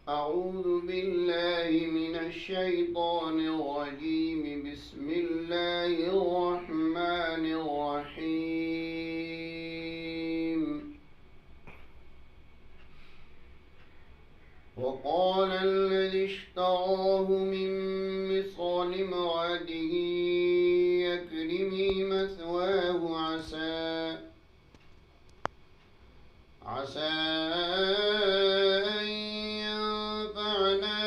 أعوذ بالله من الشيطان الرجيم. بسم الله الرحمن الرحيم. وقال الذي اشتراه من مصر لامرأته أكرمي مثواه عسى أن ينفعنا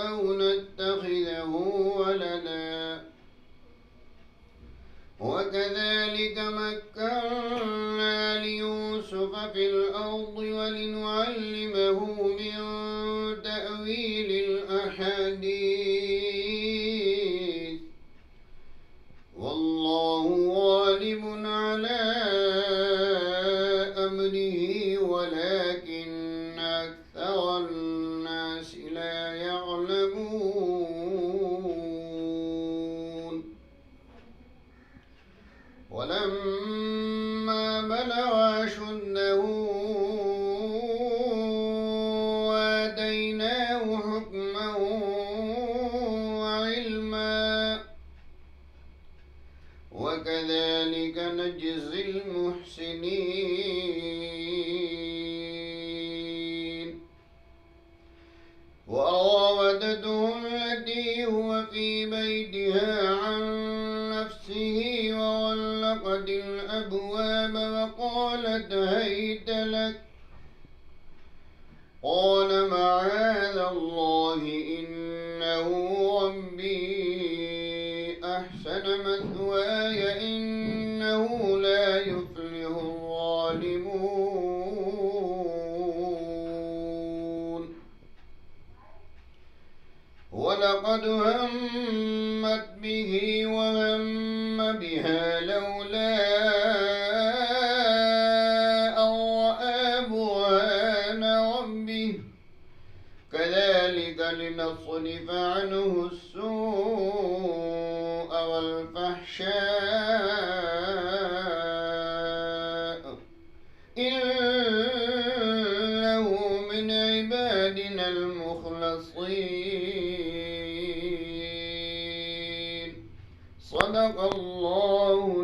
أو نتخذه ولدا وكذلك مكنا ليوسف في الأرض ولنعلمه من تأويل الأحاديث والله غالب على أمره ولكن أكثر الناس لا يعلمون. ولما بلغ أشده آتيناه حكما وعلما وكذلك نجزي المحسنين. وراودته التي هو في بيتها عن نفسه وغلقت الأبواب وقالت هيت لك قال معاذ الله إنه ربي أحسن مثواي إنه لا يفلح الظالمون. ولقد همت به وهم بها لولا أن رأى برهان ربه كذلك لنصرف عنه السوء والفحشاء إنه من عبادنا المخلصين. صدق الله